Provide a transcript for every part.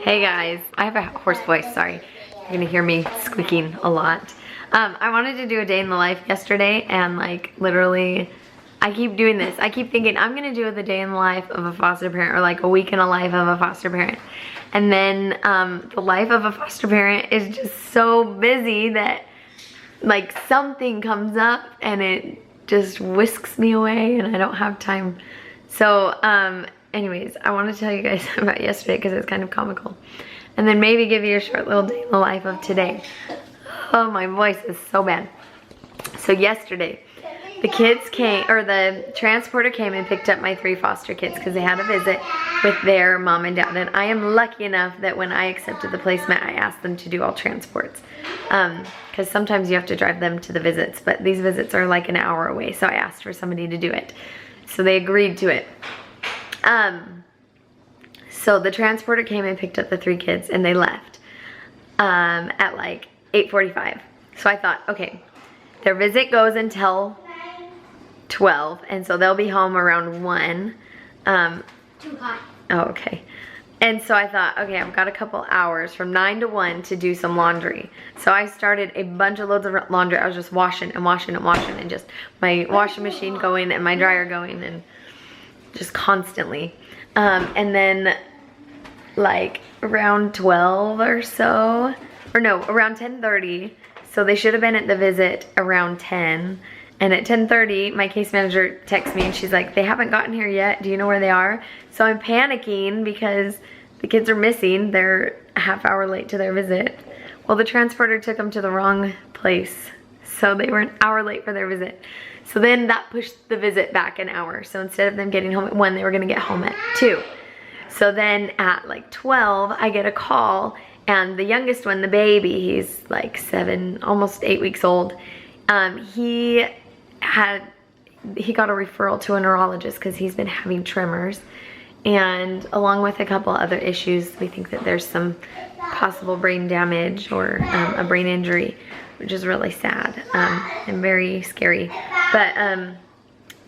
Hey guys, I have a hoarse voice, sorry. You're gonna hear me squeaking a lot. I wanted to do a day in the life yesterday and like literally, I keep doing this. I keep thinking I'm gonna do the day in the life of a foster parent or like a week in a life of a foster parent. And then the life of a foster parent is just so busy that like something comes up and it just whisks me away and I don't have time. So anyways, I want to tell you guys about yesterday because it's kind of comical. And then maybe give you a short little day in the life of today. Oh, my voice is so bad. So yesterday, the kids came, or the transporter came and picked up my 3 foster kids because they had a visit with their mom and dad. And I am lucky enough that when I accepted the placement, I asked them to do all transports. Because sometimes you have to drive them to the visits, but these visits are like an hour away. So I asked for somebody to do it. So they agreed to it. So the transporter came and picked up the 3 kids and they left at like 8:45. So I thought, okay, their visit goes until 12 and so they'll be home around 1. Too hot. Oh, okay. And so I thought, okay, I've got a couple hours from 9 to 1 to do some laundry. So I started a bunch of loads of laundry. I was just washing and washing and washing and just my washing machine going and my dryer going and just constantly. And then like around 12 or so, or no, around 10:30. So they should have been at the visit around 10. And at 10:30, my case manager texts me and she's like, they haven't gotten here yet. Do you know where they are? So I'm panicking because the kids are missing. They're a half hour late to their visit. Well, the transporter took them to the wrong place. So they were an hour late for their visit. So then that pushed the visit back an hour. So instead of them getting home at 1, they were gonna get home at 2. So then at like 12, I get a call and the youngest one, the baby, he's like 7, almost 8 weeks old. He got a referral to a neurologist because he's been having tremors. And along with a couple other issues, we think that there's some possible brain damage or a brain injury, which is really sad and very scary. But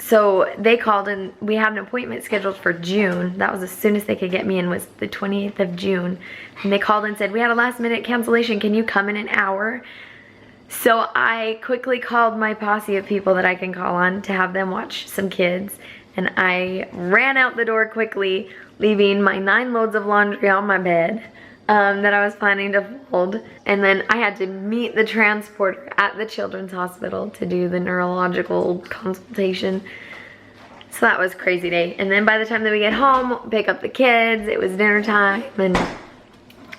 so they called and we had an appointment scheduled for June. That was as soon as they could get me in, was the 28th of June. And they called and said, we had a last minute cancellation. Can you come in an hour? So I quickly called my posse of people that I can call on to have them watch some kids. And I ran out the door quickly, leaving my 9 loads of laundry on my bed that I was planning to fold. And then I had to meet the transporter at the children's hospital to do the neurological consultation. So that was a crazy day. And then by the time that we get home, pick up the kids, it was dinner time.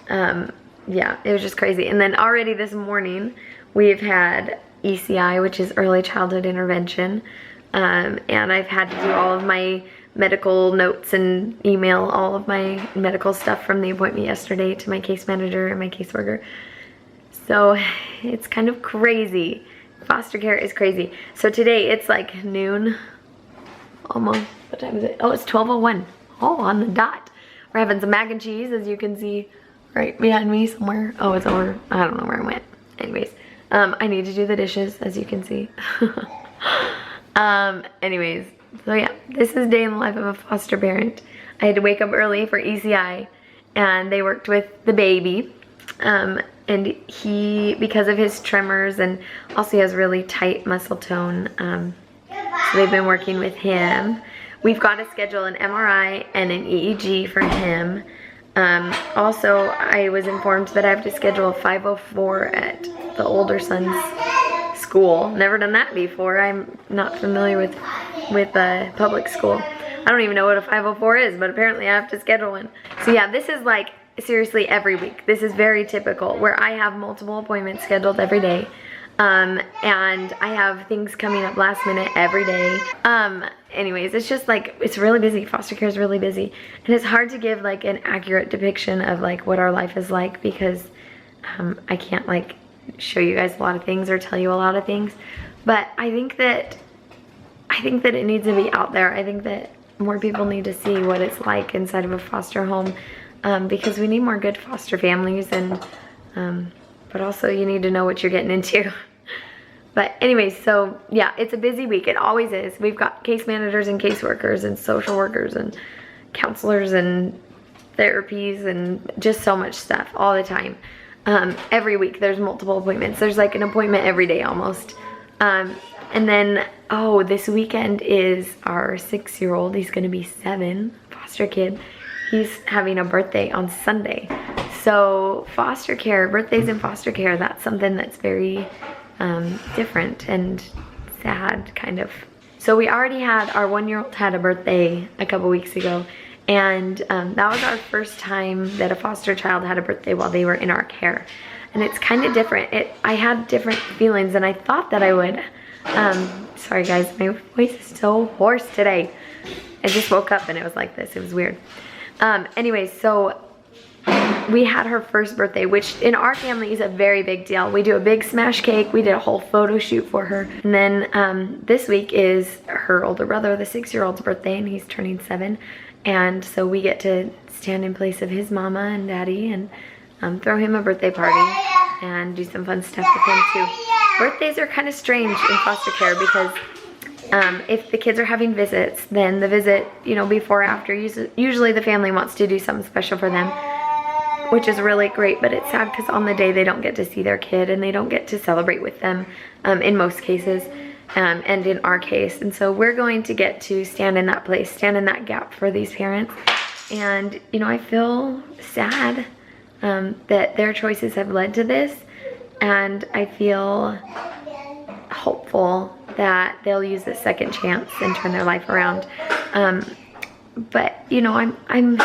And yeah, it was just crazy. And then already this morning, we've had ECI, which is early childhood intervention. And I've had to do all of my medical notes and email all of my medical stuff from the appointment yesterday to my case manager and my caseworker. So it's kind of crazy. Foster care is crazy. So today it's like noon, almost. What time is it? Oh, it's 12:01. Oh, on the dot. We're having some mac and cheese, as you can see right behind me somewhere. Oh, it's over. I don't know where it went. Anyways, I need to do the dishes, as you can see. Anyways, so yeah, this is day in the life of a foster parent. I had to wake up early for ECI and they worked with the baby. And he, because of his tremors and also he has really tight muscle tone, so they've been working with him. We've got to schedule an MRI and an EEG for him. Also, I was informed that I have to schedule a 504 at the older son's school. Never done that before. I'm not familiar with public school. I don't even know what a 504 is, but apparently I have to schedule one. So yeah, this is like seriously every week. This is very typical where I have multiple appointments scheduled every day. And I have things coming up last minute every day. Anyways, it's just like, it's really busy. Foster care is really busy. And it's hard to give like an accurate depiction of like what our life is like because I can't like show you guys a lot of things or tell you a lot of things. But I think that it needs to be out there. I think that more people need to see what it's like inside of a foster home because we need more good foster families and but also you need to know what you're getting into. But anyways, so yeah, it's a busy week. It always is. We've got case managers and caseworkers and social workers and counselors and therapies and just so much stuff all the time. Every week there's multiple appointments. There's like an appointment every day almost. And then, oh, this weekend is our 6-year-old. He's gonna be 7, foster kid. He's having a birthday on Sunday. So foster care, birthdays in foster care, that's something that's very different and sad, kind of. So we already had, our 1-year-old had a birthday a couple weeks ago, and that was our first time that a foster child had a birthday while they were in our care. And it's kind of different. I had different feelings than I thought that I would. Sorry guys, my voice is so hoarse today. I just woke up and it was like this. It was weird. Anyways, so we had her first birthday, which in our family is a very big deal. We do a big smash cake. We did a whole photo shoot for her. And then this week is her older brother, the 6-year-old's birthday, and he's turning 7. And so we get to stand in place of his mama and daddy and throw him a birthday party and do some fun stuff with him too. Birthdays are kind of strange in foster care because if the kids are having visits, then the visit, you know, before or after, usually the family wants to do something special for them, which is really great, but it's sad because on the day they don't get to see their kid and they don't get to celebrate with them in most cases, and in our case. And so we're going to get to stand in that place, stand in that gap for these parents. And, you know, I feel sad that their choices have led to this, and I feel hopeful that they'll use this second chance and turn their life around. But you know, I'm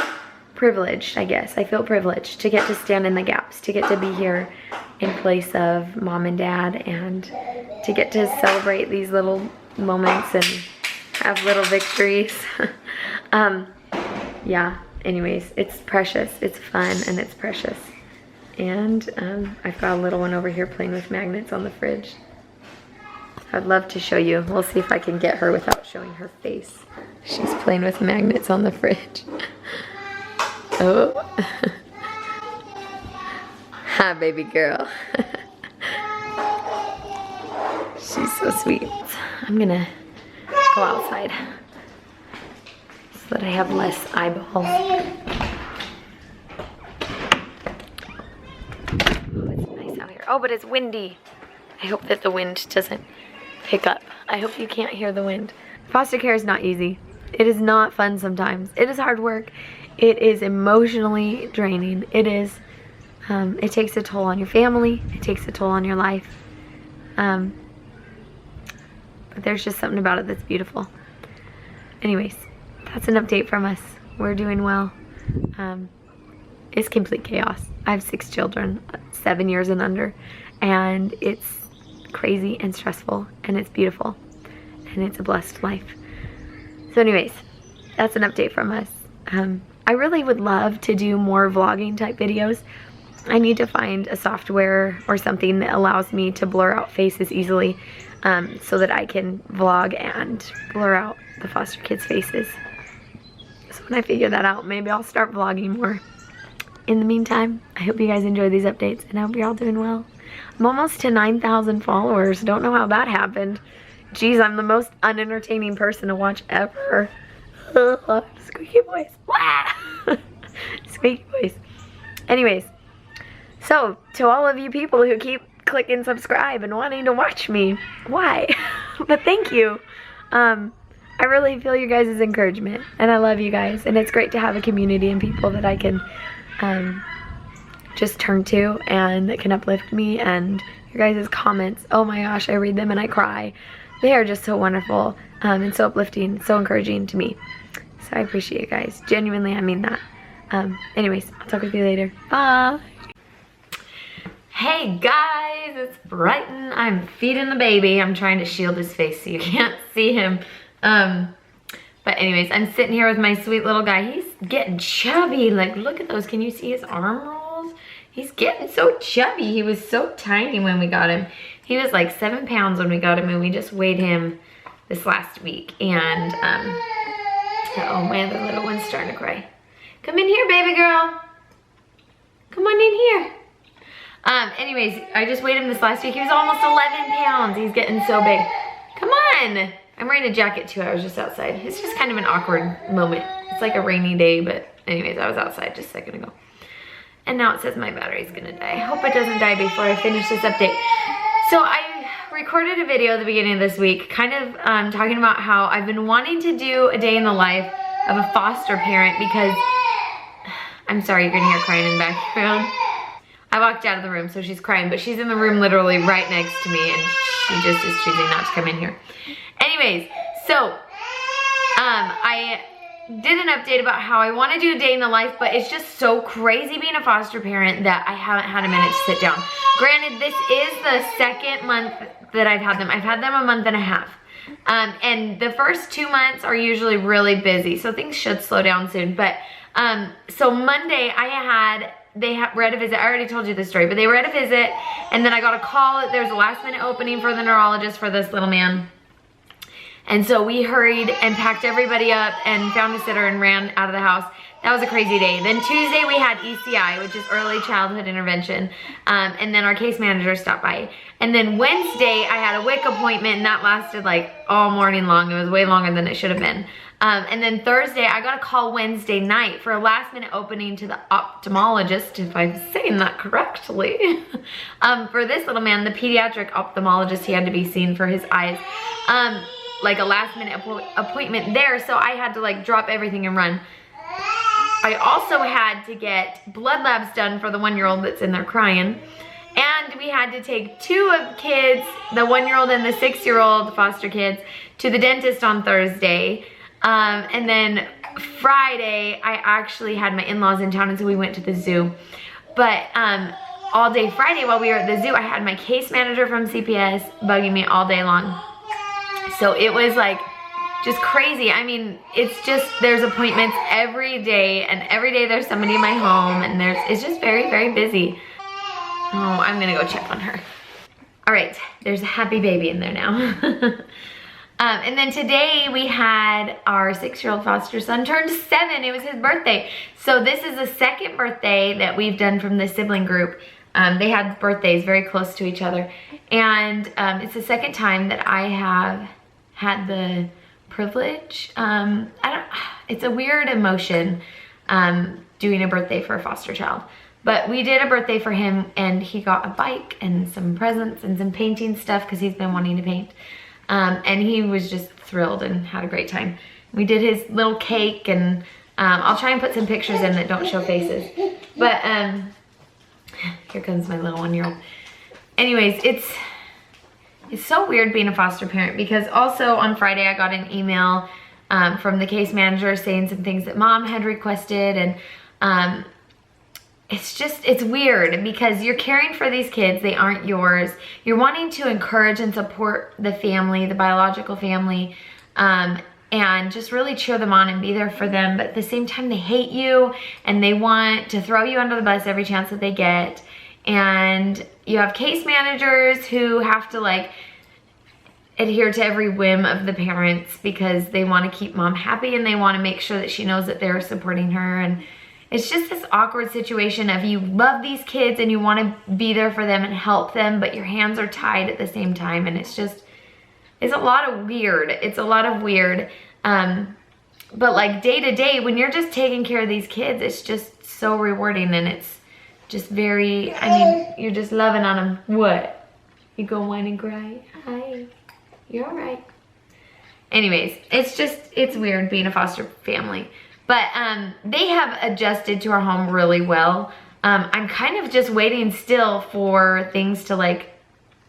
privileged, I guess. I feel privileged to get to stand in the gaps, to get to be here in place of mom and dad, and to get to celebrate these little moments and have little victories. Yeah, anyways, it's precious, it's fun, and it's precious. And I've got a little one over here playing with magnets on the fridge. I'd love to show you. We'll see if I can get her without showing her face. She's playing with magnets on the fridge. Oh. Hi, baby girl. She's so sweet. I'm gonna go outside so that I have less eyeballs. Oh, it's nice out here. Oh, but it's windy. I hope that the wind doesn't pick up. I hope you can't hear the wind. Foster care is not easy. It is not fun sometimes. It is hard work. It is emotionally draining. It is, it takes a toll on your family. It takes a toll on your life. But there's just something about it that's beautiful. Anyways, that's an update from us. We're doing well. It's complete chaos. I have 6 children, 7 years and under, and it's crazy and stressful, and it's beautiful, and it's a blessed life. So anyways, that's an update from us. I really would love to do more vlogging type videos. I need to find a software or something that allows me to blur out faces easily, so that I can vlog and blur out the foster kids' faces. So when I figure that out, maybe I'll start vlogging more. In the meantime, I hope you guys enjoy these updates, and I hope you're all doing well. I'm almost to 9,000 followers. Don't know how that happened. Geez, I'm the most unentertaining person to watch ever. Squeaky voice. Squeaky voice. Anyways, so to all of you people who keep clicking subscribe and wanting to watch me, why? But thank you. I really feel you guys' encouragement, and I love you guys, and it's great to have a community and people that I can just turn to and that can uplift me. And your guys' comments, oh my gosh, I read them and I cry. They are just so wonderful and so uplifting, so encouraging to me. So I appreciate you guys. Genuinely, I mean that. Anyways, I'll talk with you later. Bye. Hey guys, it's Bryton. I'm feeding the baby. I'm trying to shield his face so you can't see him. But anyways, I'm sitting here with my sweet little guy. He's getting chubby. Like, look at those. Can you see his arm rolls? He's getting so chubby. He was so tiny when we got him. He was like 7 pounds when we got him, and we just weighed him this last week. And, oh man, the little one's starting to cry. Come in here, baby girl. Come on in here. Anyways, I just weighed him this last week. He was almost 11 pounds. He's getting so big. Come on. I'm wearing a jacket too. I was just outside. It's just kind of an awkward moment. It's like a rainy day, but anyways, I was outside just a second ago. And now it says my battery's gonna die. I hope it doesn't die before I finish this update. So I recorded a video at the beginning of this week, kind of talking about how I've been wanting to do a day in the life of a foster parent because, I'm sorry, you're gonna hear crying in the background. I walked out of the room, so she's crying, but she's in the room literally right next to me, and she just is choosing not to come in here. Anyways, so I did an update about how I want to do a day in the life, but it's just so crazy being a foster parent that I haven't had a minute to sit down. Granted, this is the second month that I've had them. I've had them a month and a half. And the first 2 months are usually really busy, so things should slow down soon. But so Monday they were at a visit. I already told you this story, but they were at a visit, and then I got a call that there's a last minute opening for the neurologist for this little man. And so we hurried and packed everybody up and found a sitter and ran out of the house. That was a crazy day. Then Tuesday we had ECI, which is early childhood intervention. And then our case manager stopped by. And then Wednesday I had a WIC appointment, and that lasted like all morning long. It was way longer than it should have been. And then Thursday I got a call Wednesday night for a last minute opening to the ophthalmologist, if I'm saying that correctly. For this little man, the pediatric ophthalmologist, he had to be seen for his eyes. Like a last minute appointment there, so I had to like drop everything and run. I also had to get blood labs done for the 1-year-old that's in there crying, and we had to take 2 of the kids, the 1-year-old and the 6-year-old foster kids, to the dentist on Thursday. And then Friday I actually had my in-laws in town, and so we went to the zoo. But all day Friday while we were at the zoo, I had my case manager from CPS bugging me all day long. So it was like just crazy. I mean, it's just, there's appointments every day, and every day there's somebody in my home, and it's just very, very busy. Oh, I'm gonna go check on her. All right, there's a happy baby in there now. And then today we had our 6-year-old foster son turned 7. It was his birthday. So this is the second birthday that we've done from the sibling group. They had birthdays very close to each other. And it's the second time that I have had the privilege. It's a weird emotion doing a birthday for a foster child. But we did a birthday for him, and he got a bike and some presents and some painting stuff because he's been wanting to paint. And he was just thrilled and had a great time. We did his little cake, and I'll try and put some pictures in that don't show faces. But here comes my little 1-year-old. Anyways, it's so weird being a foster parent, because also on Friday I got an email from the case manager saying some things that mom had requested, and it's weird because you're caring for these kids. They aren't yours. You're wanting to encourage and support the family, the biological family, and just really cheer them on and be there for them. But at the same time, they hate you, and they want to throw you under the bus every chance that they get. And you have case managers who have to like adhere to every whim of the parents because they want to keep mom happy, and they want to make sure that she knows that they're supporting her. And it's just this awkward situation of you love these kids and you want to be there for them and help them, but your hands are tied at the same time. And it's a lot of weird. It's a lot of weird. But like day to day, when you're just taking care of these kids, it's just so rewarding, and it's just very, I mean, you're just loving on them. What? You go whine and cry? Hi. You're all right. Anyways, it's weird being a foster family. But they have adjusted to our home really well. I'm kind of just waiting still for things to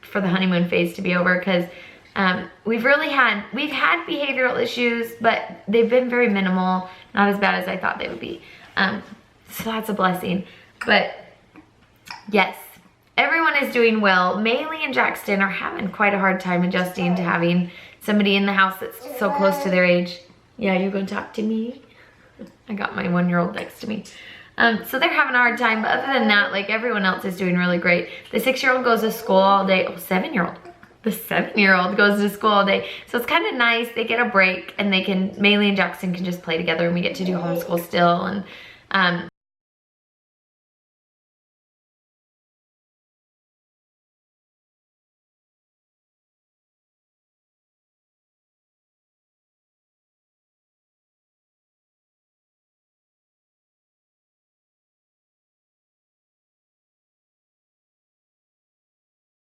for the honeymoon phase to be over, because we've had behavioral issues, but they've been very minimal, not as bad as I thought they would be. So that's a blessing. But yes, everyone is doing well. Maylee and Jackson are having quite a hard time adjusting to having somebody in the house that's so close to their age. Yeah, you're gonna talk to me? I got my 1-year-old next to me. So they're having a hard time, but other than that, everyone else is doing really great. The 6-year-old goes to school all day. Oh, 7-year-old. The 7-year-old goes to school all day. So it's kind of nice. They get a break, and Maylee and Jackson can just play together, and we get to do homeschool still. And